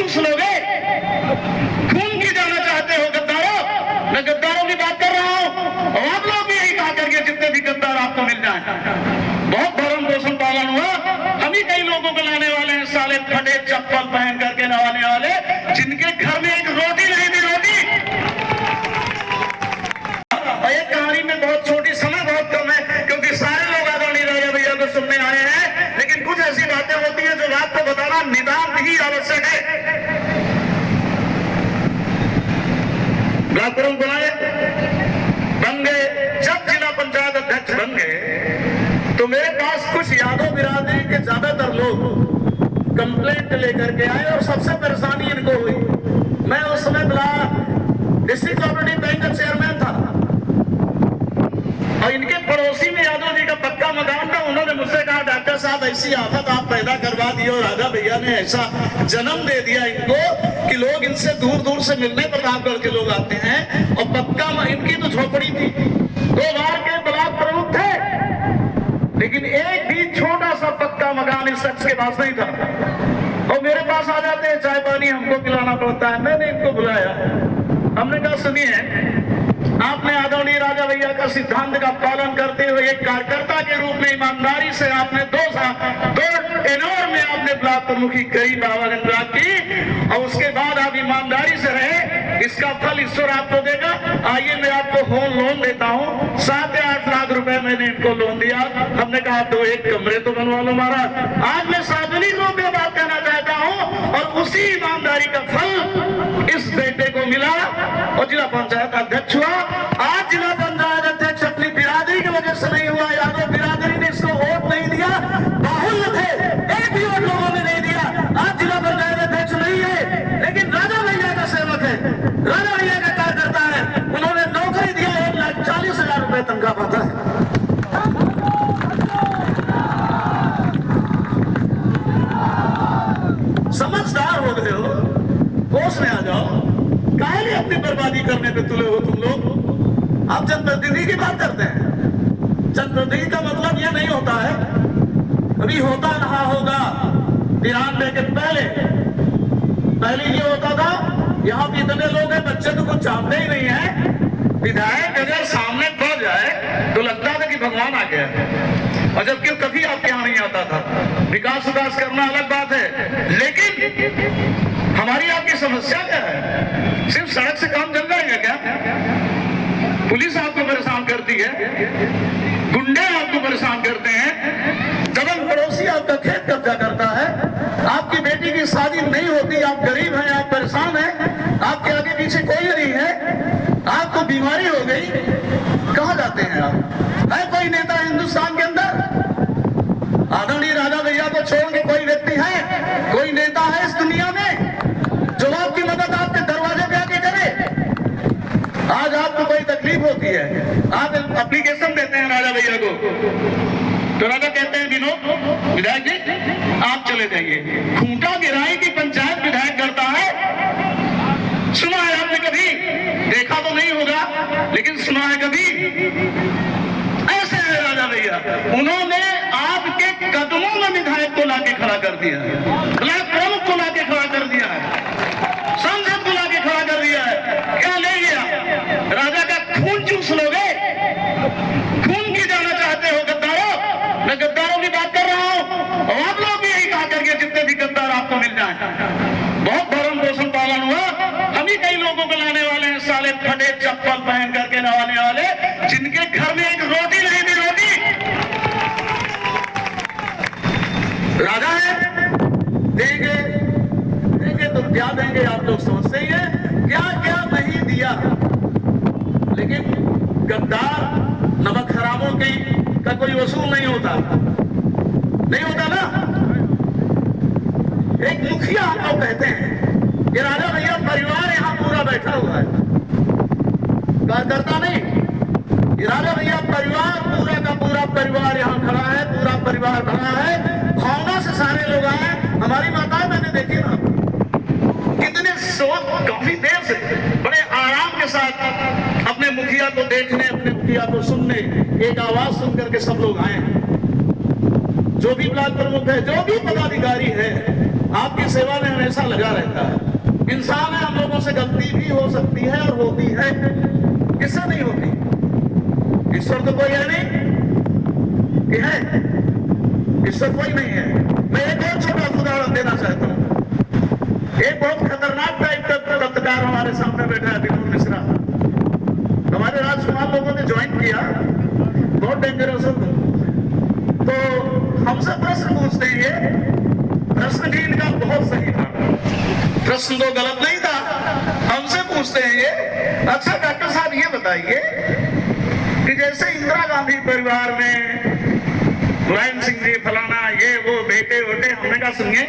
चूस लोगे, खून की जाना चाहते हो गद्दारों। मैं गद्दारों की बात कर रहा हूं और आप लोग भी यही कहा करके जितने भी गद्दार आपको मिल जाए। बहुत भरण पोषण पालन हुआ, हम ही कई लोगों को लाने वाले हैं, साले फटे चप्पल पहन करके नवाने वाले, जिनके घर में एक रोटी नहीं थी। रोटी और एक कहानी में बहुत छोटी, समय बहुत कम है क्योंकि सारे लोग आदरणीय राजा भैया को सुनने आए हैं, लेकिन कुछ ऐसी बातें होती हैं जो रात को बताना निदान ही आवश्यक है। ब्लॉक बुलाए बन गए, जब जिला पंचायत अध्यक्ष बन गए तो मेरे पास कुछ यादव बिरादरी के ज्यादातर लोग कंप्लेंट लेकर के आए और सबसे परेशानी इनको हुई। मैं उस समय डिस्ट्रिक्ट कोऑपरेटिव बैंक का चेयरमैन था और इनके पड़ोसी में यादव जी का पक्का मकान था। उन्होंने मुझसे कहा, डॉक्टर साहब ऐसी आफत आप पैदा करवा दी और राजा भैया ने ऐसा जन्म दे दिया इनको कि लोग इनसे दूर दूर से मिलने प्रतापगढ़ के लोग आते हैं। और पक्का इनकी तो झोपड़ी थी, 2 बार के ब्लॉक प्रमुख थे, लेकिन एक भी छोटा सा पक्का मकान इस शख्स के पास नहीं था। और मेरे पास आ जाते हैं, चाय पानी हमको पिलाना पड़ता है। मैंने इनको बुलाया, हमने कहा सुनिए, आपने आदरणीय राजा भैया का सिद्धांत का पालन करते हुए एक कार्यकर्ता के रूप में ईमानदारी से आपने 2 टेन्योर में आपने ब्लॉक प्रमुखी करी बाबागंज ब्लॉक की, और उसके बाद आप ईमानदारी से रहे, इसका फल ईश्वर आपको देगा। आइए मैं आपको होम लोन देता हूँ। 7 या 8 लाख रुपए मैंने इनको लोन दिया। हमने कहा तो एक कमरे तो बनवा लो महाराज। आज मैं सार्वजनिक रूप में बात करना चाहता हूँ और उसी ईमानदारी का फल इस बेटे को मिला और जिला पंचायत अध्यक्ष हुआ। आज जिला पंचायत अध्यक्ष अपनी बिरादरी की वजह से नहीं हुआ, यादव बिरादरी ने इसको वोट नहीं दिया, बाहुल्य थे, एक भी वोट लोगों ने नहीं दिया। आज जिला पंचायत अध्यक्ष नहीं है, लेकिन राजा भैया का सेवक है, राजा भैया का कार्यकर्ता है। उन्होंने नौकरी दिया, 1,40,000 रुपए तनख्वाह पाता है। समझदार हो गए हो, होश में आ जाओ, काहे लिए अपनी बर्बादी करने पे तुले हो तुम लोग। आप जनप्रतिनिधि की बात करते हैं, जनप्रतिनिधि का मतलब यह नहीं होता है, अभी होता रहा होगा 93 के पहले ये होता था, यहाँ पे इतने लोग हैं, बच्चे तो कुछ जानते ही नहीं है। विधायक अगर सामने पड़ जाए तो लगता था कि भगवान आ गया, और जबकि कभी आपके यहाँ नहीं आता था। विकास करना अलग बात है, लेकिन हमारी आपकी समस्या क्या है? सिर्फ सड़क से काम चल जाएगा क्या? पुलिस आपको परेशान करती है, गुंडे आपको परेशान करते हैं, दबंग पड़ोसी आपका खेत कब्जा करता है, आपकी बेटी की शादी नहीं होती, आप गरीब हैं, आप परेशान हैं, आपके आगे पीछे कोई नहीं है, आपको बीमारी हो गई, कहाँ जाते हैं आप? है कोई नेता हिंदुस्तान के अंदर? आदरणीय राजा भैया को छोड़ के कोई व्यक्ति है, कोई नेता है इस दुनिया में जो आपकी मदद आपके दरवाजे पे आके करे? आज आपको कोई तकलीफ होती है, आप एप्लीकेशन देते हैं राजा भैया को, तो राजा कहते हैं विनोद विधायक जी आप चले जाइए। खूंटा गिराई की पंचायत विधायक करता है, सुना है आपने कभी? देखा तो नहीं होगा, लेकिन सुना है कभी? ऐसे है राजा भैया, उन्होंने आपके कदमों में विधायक को लाके खड़ा कर दिया है, ब्लॉक प्रमुख को लाके खड़ा कर दिया है, सांसद को लाके खड़ा कर दिया है। क्या ले गया? राजा का खून चूस लोगे, खून की जाना चाहते हो गद्दारों। मैं गद्दारों की बात कर रहा हूं और आप लोग भी यही कहा करके जितने भी गद्दार आपको मिल जाए। बहुत भरण पोषण पालन हुआ, हम ही कई लोगों को लाने वाले हैं, साले फटे चप्पल पहन करके नवाने वाले, जिनके घर में एक रोटी नहीं थी। रोटी राजा है, देंगे तो क्या देंगे आप लोग समझते ही हैं, क्या क्या नहीं दिया। लेकिन गद्दार नमक हरामों का कोई वसूल नहीं होता ना। एक मुखिया हम लोग कहते हैं कि राजा भैया परिवार यहाँ पूरा बैठा हुआ है, कार्यकर्ता नहीं, ये राजा भैया परिवार पूरा का पूरा परिवार यहाँ खड़ा है, पूरा परिवार खड़ा है, भावना से सारे लोग आए। हमारी माताएं मैंने देखी ना, कितने सोच, काफी देर से बड़े आराम के साथ अपने मुखिया को देखने, अपने मुखिया को सुनने, एक आवाज सुन करके सब लोग आए। जो भी ब्लॉक प्रमुख है, जो भी पदाधिकारी है, आपकी सेवा में हमेशा लगा रहता है। इंसान है, हम लोगों से गलती भी हो सकती है और होती है, किससे नहीं होती? ईश्वर तो कोई है नहीं कि है? ईश्वर कोई नहीं है। मैं एक और छोटा उदाहरण देना चाहता हूँ। एक बहुत खतरनाक टाइप का पत्रकार हमारे सामने बैठा है, विनोद मिश्रा। हमारे राजकुमार लोगों ने ज्वाइन किया, बहुत डेंजरस हो। तो हमसे प्रश्न पूछते हैं, ये प्रश्न भी इनका बहुत सही था, प्रश्न तो गलत नहीं था। हमसे पूछते हैं ये, अच्छा डॉक्टर साहब ये बताइए कि जैसे इंदिरा गांधी परिवार में मुलायम सिंह जी फलाना ये वो बेटे वोटे, हमने कहा सुनिए,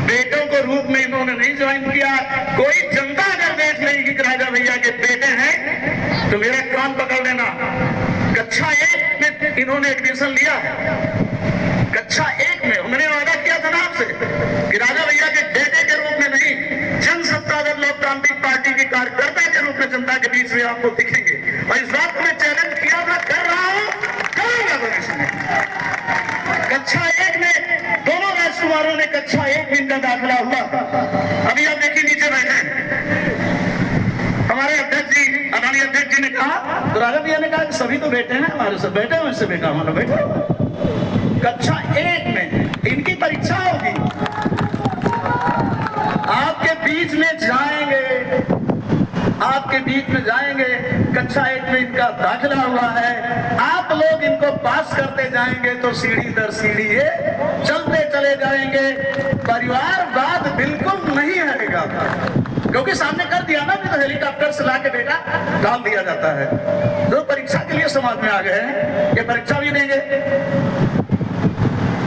बेटों को रूप में इन्होंने नहीं ज्वाइन किया। कोई जनता अगर देख लेगी कि राजा भैया के बेटे हैं तो मेरा कान पकड़ लेना। कक्षा 1 में इन्होंने एडमिशन लिया है, कक्षा 1 में। उन्होंने वादा किया था ना आपसे कि राजा भैया के बेटे के रूप में नहीं, जनसत्ता दल लोकतांत्रिक पार्टी के कार्यकर्ता के रूप में जनता के बीच में आपको दिखेंगे। और इस बात को मैं चैलेंज किया था, कर रहा हूं, करूंगा भविष्य में। कक्षा 1 में दोनों राजकुमारों ने कक्षा 1 में इनका दाखिला हुआ। अभी आप देखिए नीचे बैठे हमारे अध्यक्ष जी, आदरणीय अध्यक्ष जी ने कहा, तो राजा भैया ने कहा कि सभी तो बेटे हैं हमारे, सब बेटे हैं, इससे बेटा हमारा बेटा। कक्षा 1 में इनकी परीक्षा होगी, आपके बीच में जाएंगे, आपके बीच में जाएंगे। कक्षा 1 में इनका दाखिला हुआ है, आप लोग इनको पास करते जाएंगे तो सीढ़ी दर सीढ़ी ये चलते चले जाएंगे। परिवारवाद बिल्कुल नहीं हटेगा, क्योंकि सामने कर दिया ना, भी तो हेलीकॉप्टर से लाके बेटा डाल दिया जाता है। जो परीक्षा के लिए समाज में आ गए हैं, ये परीक्षा भी देंगे।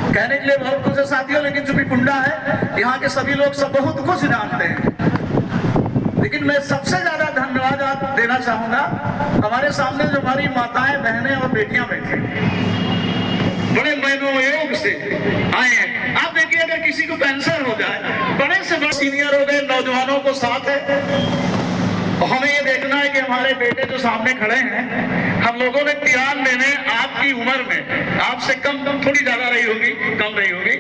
कहने के लिए बहुत कुछ है साथियों, लेकिन चूंकि कुंडा है, यहाँ के सभी लोग सब बहुत कुछ जानते हैं। लेकिन मैं सबसे ज्यादा धन्यवाद देना चाहूंगा हमारे सामने जो हमारी माताएं, बहनें और बेटियां बैठी बड़े मनोयोग से आए हैं। आप देखिए, अगर किसी को कैंसर हो जाए, बड़े से बड़े सीनियर हो गए, नौजवानों को साथ है, और हमें ये देखना है कि हमारे बेटे जो सामने खड़े हैं, हम लोगों ने ध्यान देने, आपकी उम्र में, आपसे कम थोड़ी ज्यादा रही होगी, कम रही होगी,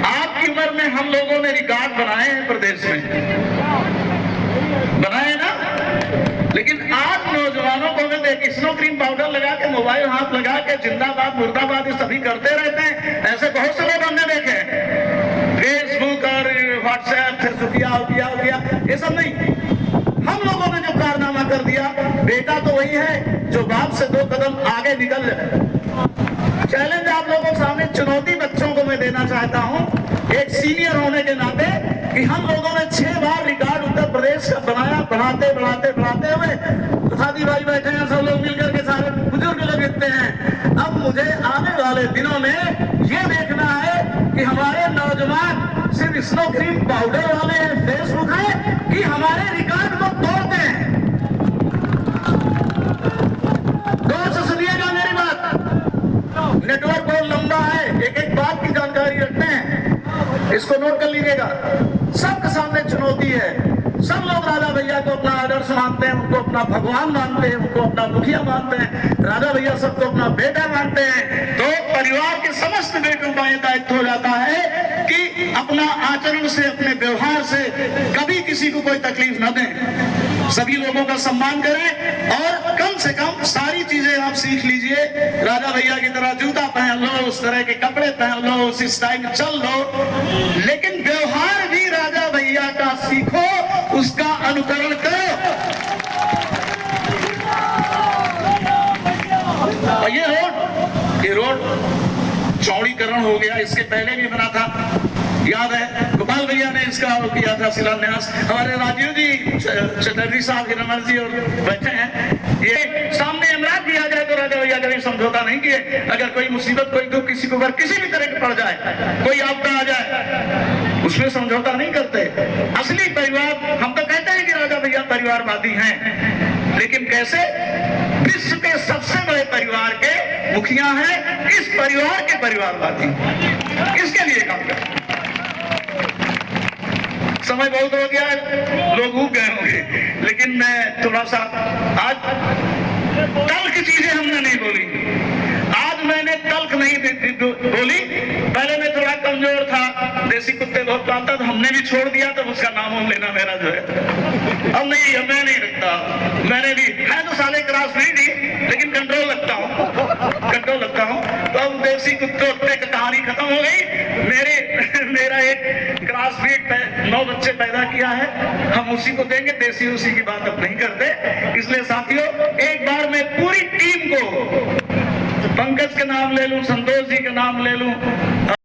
आपकी उम्र में हम लोगों ने रिकॉर्ड बनाए हैं प्रदेश में, बनाए ना। लेकिन आज नौजवानों को हमें देख, स्नो क्रीम पाउडर लगा के, मोबाइल हाथ लगा के, जिंदाबाद मुर्दाबाद ये सभी करते रहते हैं। ऐसे बहुत से लोग हमने देखे, फेसबुक और व्हाट्सएप, फेसबुकिया हो गया, ये सब नहीं। हम लोगों ने जो कारनामा कर दिया, बेटा तो वही है जो बाप से 2 कदम आगे निकल जाए। चैलेंज आप लोगों के सामने, चुनौती बच्चों को मैं देना चाहता हूं, एक सीनियर होने के नाते, कि हम लोगों ने 6 बार रिकॉर्ड उत्तर प्रदेश का बनाया, बढ़ाते हुए साथी भाई बैठे हैं, सब लोग मिलकर के, सारे बुजुर्ग लोग इतने हैं। अब मुझे आने वाले दिनों में ये देखना है कि हमारे नौजवान सिर्फ स्नो क्रीम पाउडर वाले हैं, फेसबुक है, कि हमारे रिकॉर्ड को तोड़ते हैं। गौर से सुनिएगा मेरी बात, नेटवर्क बहुत लंबा है, एक बात की जानकारी रखते हैं, इसको नोट कर लीजिएगा। सबके सामने चुनौती है, सब लोग राजा भैया को अपना आदर्श मानते हैं, उनको अपना भगवान मानते हैं, उनको अपना मुखिया मानते हैं, राजा भैया सबको अपना बेटा मानते हैं। तो परिवार के समस्त बेटों का यह दायित्व हो जाता है कि अपना आचरण से, अपने व्यवहार से कभी किसी को कोई तकलीफ न दें, सभी लोगों का सम्मान करें, और कम से कम सारी चीजें आप सीख लीजिए। राजा भैया की तरह जूता पहन लो, उस तरह के कपड़े पहन लो, उस स्टाइल में चल लो, लेकिन व्यवहार भी राजा भैया का सीखो, उसका अनुकरण करो। और ये रोड चौड़ीकरण हो गया, इसके पहले भी बना था, याद है, गोपाल भैया ने इसका किया था शिलान्यास। हमारे राजीव जी चटर्जी साहब, हिरमल जी और बैठे हैं, ये सामने इमरान किया जाए तो राजा भैया कभी समझौता नहीं किए। अगर कोई मुसीबत, कोई दुख किसी को अगर किसी भी तरह की पड़ जाए, कोई आपदा आ जाए, उसमें समझौता नहीं करते। असली परिवार, हम तो कहते हैं कि राजा भैया परिवारवादी हैं, लेकिन कैसे? विश्व के सबसे बड़े परिवार के मुखिया हैं, इस परिवार के परिवारवादी, इसके लिए काम करते। समय बहुत हो गया, लोग उग गए होंगे, लेकिन मैं थोड़ा सा, आज तल्ख चीजें हमने नहीं बोली, आज मैंने तल्ख नहीं बोली। पहले मैं थोड़ा कमजोर था, देसी कुत्ते बहुत पालता, तो हमने भी छोड़ दिया, तब उसका नाम हम लेना मेरा जो है अब नहीं, अब मैं नहीं रखता। मैंने भी है तो साले क्रॉस ब्रीड ही, लेकिन कंट्रोल रखता हूँ। तो अब देसी कुत्ते की कहानी खत्म हो गई। मेरा एक क्रॉस ब्रीड 9 बच्चे पैदा किया है, हम उसी को देंगे, देसी उसी की बात अब नहीं करते। इसलिए साथियों, एक बार मैं पूरी टीम को, पंकज के नाम ले लूं, संतोष